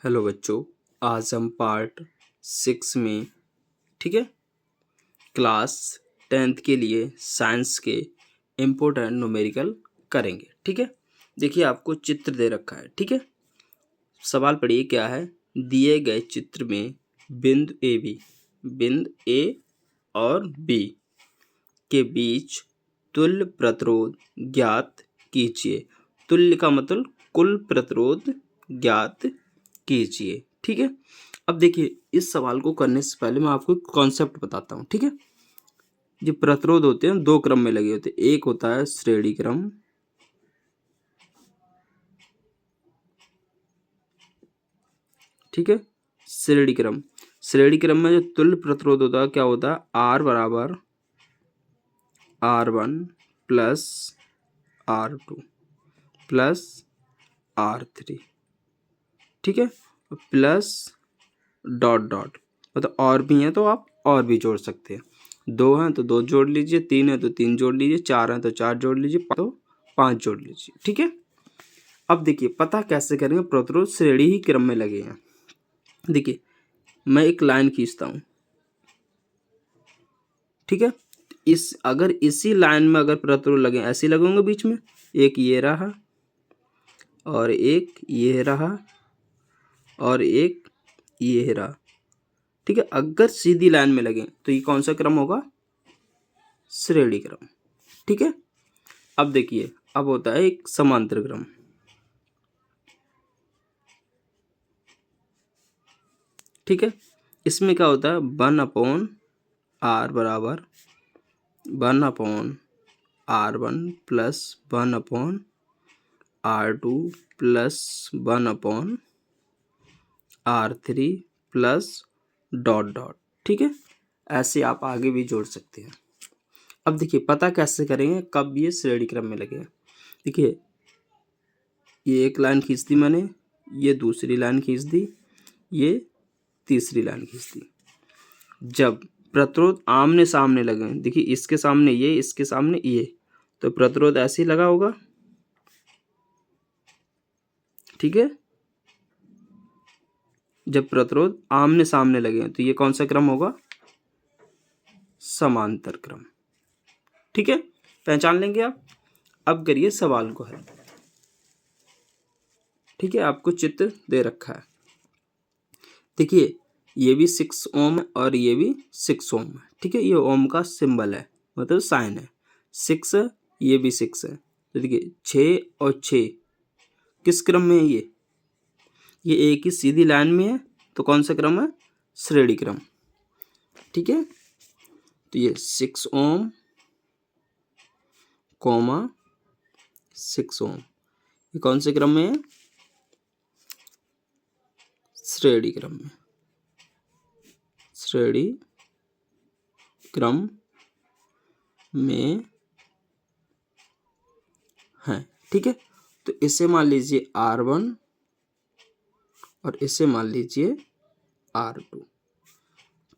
Hello बच्चों, आज हम पार्ट 6 में ठीक है क्लास 10th के लिए साइंस के इम्पोर्टेंट न्यूमेरिकल करेंगे। ठीक है, देखिए आपको चित्र दे रखा है। ठीक है, सवाल पढ़िए क्या है। दिए गए चित्र में बिंदु ए और बी के बीच तुल्य प्रतिरोध ज्ञात कीजिए। तुल्य का मतलब कुल प्रतिरोध ज्ञात कीजिए। ठीक है, अब देखिए इस सवाल को करने से पहले मैं आपको कॉन्सेप्ट बताता हूँ। ठीक है, जो प्रतिरोध होते हैं दो क्रम में लगे होते हैं। एक होता है श्रेणी क्रम, ठीक है, श्रेणी क्रम में जो तुल्य प्रतिरोध होता है क्या होता है, आर बराबर R1 plus R2 plus R3, ठीक है, प्लस डॉट डॉट, मतलब और भी हैं तो आप और भी जोड़ सकते हैं। दो हैं तो दो जोड़ लीजिए, तीन है तो तीन जोड़ लीजिए, चार हैं तो चार जोड़ लीजिए, तो पांच जोड़ लीजिए। ठीक है, अब देखिए पता कैसे करेंगे, प्रतिरोध श्रेणी ही क्रम में लगे हैं। देखिए मैं एक लाइन खींचता हूं, ठीक है, अगर इसी लाइन में अगर प्रतिरोध लगे, ऐसे लगेंगे बीच में, एक ये रहा और एक ये रहा और एक ये रहा। ठीक है, अगर सीधी लाइन में लगे तो ये कौन सा क्रम होगा, श्रेणी क्रम। ठीक है, अब देखिए अब होता है एक समांतर क्रम। ठीक है, इसमें क्या होता है, 1/r बराबर 1/r1 plus 1/r2 plus 1/r3 plus dot dot. ठीक है, ऐसे आप आगे भी जोड़ सकते हैं। अब देखिए पता कैसे करेंगे कब ये श्रेणी क्रम में लगे। देखिए ये एक लाइन खींच दी मैंने, ये दूसरी लाइन खींच दी, ये तीसरी लाइन खींच दी। जब प्रतिरोध आमने सामने लगे, देखिए इसके सामने ये, इसके सामने ये, तो प्रतिरोध ऐसे ही लगा होगा। ठीक है, जब प्रतिरोध आमने सामने लगे तो ये कौन सा क्रम होगा, समांतर क्रम। ठीक है, पहचान लेंगे आप। अब करिए सवाल को हल। ठीक है, आपको चित्र दे रखा है। देखिए ये भी 6 ओम और ये भी 6 ओम है। ठीक है, ये ओम का सिंबल है, मतलब साइन है। 6 है, ये भी 6 है। तो देखिए 6 और 6 किस क्रम में है, ये एक ही सीधी लाइन में है, तो कौन सा क्रम है, श्रेणी क्रम। ठीक है, तो ये 6 ओम कॉमा 6 ओम, ये कौन से क्रम में है, श्रेणी क्रम में, श्रेणी क्रम में है। ठीक है, तो इसे मान लीजिए R1 और इसे मान लीजिए R2।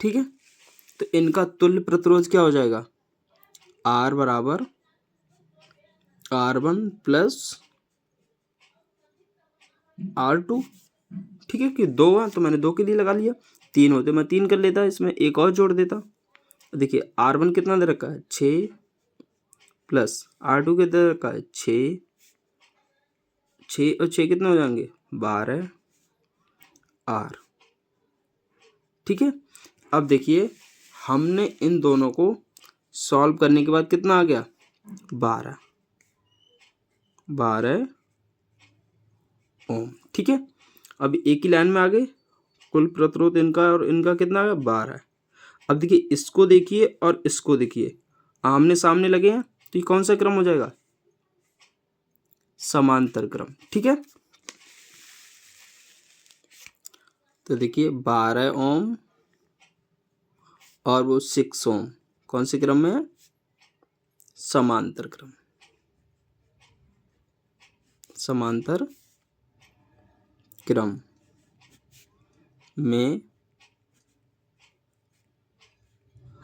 ठीक है, तो इनका तुल्य प्रतिरोध क्या हो जाएगा, R बराबर R1 प्लस R2। ठीक है, कि दो है तो मैंने दो के लिए लगा लिया, तीन होते मैं तीन कर लेता, इसमें एक और जोड़ देता। देखिए R1 कितना दे रखा है, 6 प्लस R2 कितना दे रखा है, 6, 6 और 6 कितने हो जाएंगे, 12 R। ठीक है, अब देखिए हमने इन दोनों को सॉल्व करने के बाद कितना आ गया, 12 ओम। ठीक है, अब एक ही लाइन में आ गए, कुल प्रतिरोध इनका और इनका कितना आ गया, 12। अब देखिए इसको देखिए और इसको देखिए, आमने सामने लगे हैं, तो ये कौन सा क्रम हो जाएगा, समांतर क्रम। ठीक है, तो देखिए 12 ओम और वो 6 ओम कौन से क्रम में है, समांतर क्रम, समांतर क्रम में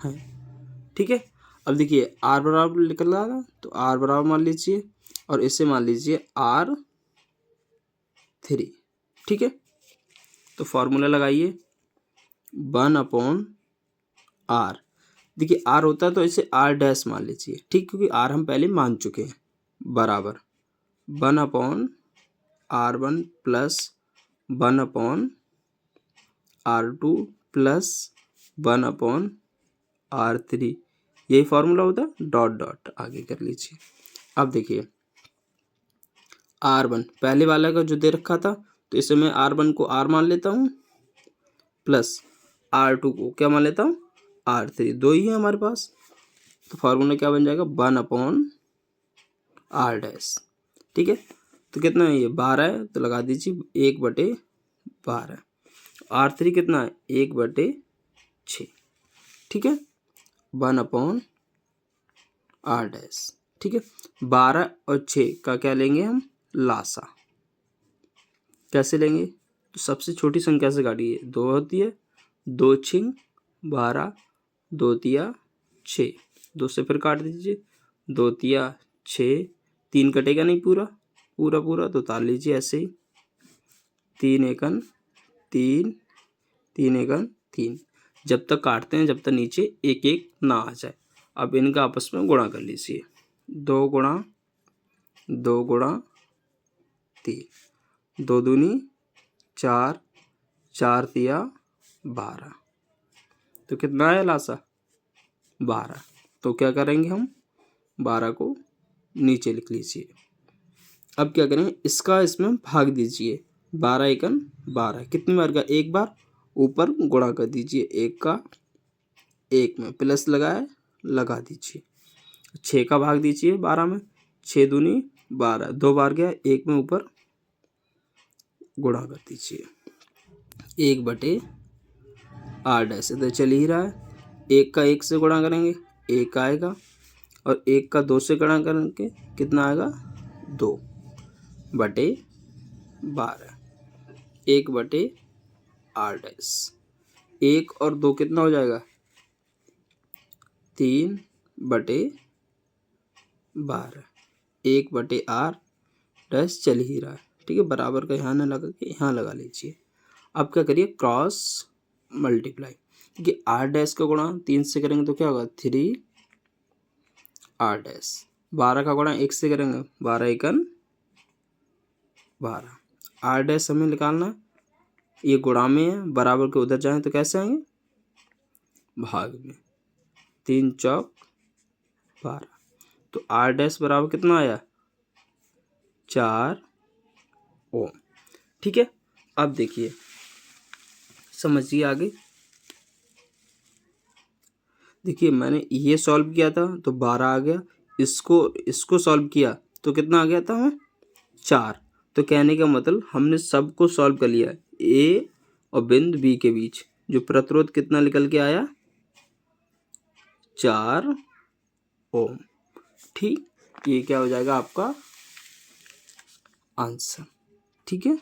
है। ठीक है, अब देखिए R बराबर निकल रहा था, तो R बराबर मान लीजिए और इसे मान लीजिए R3। ठीक है, तो फॉर्मूला लगाइए 1/r। देखिए r होता है तो इसे r डैश मान लीजिए, ठीक, क्योंकि r हम पहले मान चुके हैं, बराबर 1/r1 plus 1/r2 plus 1/r3। यही फॉर्मूला होता है, डॉट डॉट आगे कर लीजिए। अब देखिए r1 पहले वाला का जो दे रखा था, तो इसे मैं r1 को r मान लेता हूँ, प्लस r2 को क्या मान लेता हूँ, r3। दो ही है हमारे पास, तो फार्मूला क्या बन जाएगा 1/r डैश। ठीक है, तो कितना है ये 12 है, तो लगा दीजिए 1/12। r3 कितना है 1/6। ठीक है, 1/r डैश। ठीक है, 12 और 6 का क्या लेंगे हम, लासा। कैसे लेंगे, तो सबसे छोटी संख्या से काटिए, 2 होती है, 2 छिंग 12, 2 तिया 6, 2 से फिर काट दीजिए, 2 तिया 6, 3 कटेगा नहीं पूरा पूरा पूरा, तो उतार लीजिए ऐसे ही, 3 एकन 3, 3 एकन 3। जब तक काटते हैं जब तक नीचे एक एक ना आ जाए। अब इनका आपस में गुणा कर लीजिए, 2 गुणा 2 गुणा 3, 2 दूनी 4, 4 तिया 12, तो कितना है लासा 12। तो क्या करेंगे हम, 12 को नीचे लिख लीजिए। अब क्या करेंगे, इसका इसमें भाग दीजिए, 12 एकन 12, कितनी बार का, एक बार, ऊपर गुणा कर दीजिए, एक का एक में प्लस लगाए लगा दीजिए, 6 का भाग दीजिए 12 में, 6 दूनी 12, 2 बार गया, एक में ऊपर गुणा कर दीजिए, 1/r डैश। इधर चल ही रहा है, एक का एक से गुणा करेंगे 1 आएगा, और एक का 2 से गुणा करेंगे कितना आएगा 2/12, 1/r डैश। 1 और 2 कितना हो जाएगा 3/12, 1/r डैश चल ही रहा है। ठीक है, बराबर का यहाँ ना लगा के यहाँ लगा लीजिए। अब क्या करिए, क्रॉस मल्टीप्लाई, क्योंकि r डैश का गुणा 3 से करेंगे तो क्या होगा 3r डैश। 12 का गुणा 1 से करेंगे, 12 एकन 12, r डैश हमें निकालना है, ये गुणा में है, बराबर के उधर जाएं तो कैसे आएंगे, भाग में, 3 चौक 12, तो r डैश बराबर कितना आया 4 ओम। ठीक है, अब देखिए समझिए आगे। देखिए मैंने ये सॉल्व किया था तो 12 आ गया, इसको सॉल्व किया तो कितना आ गया था हमें 4। तो कहने का मतलब हमने सबको सॉल्व कर लिया, ए और बिंदु बी के बीच जो प्रतिरोध कितना निकल के आया 4 ओम। ठीक, ये क्या हो जाएगा आपका आंसर। ठीक है।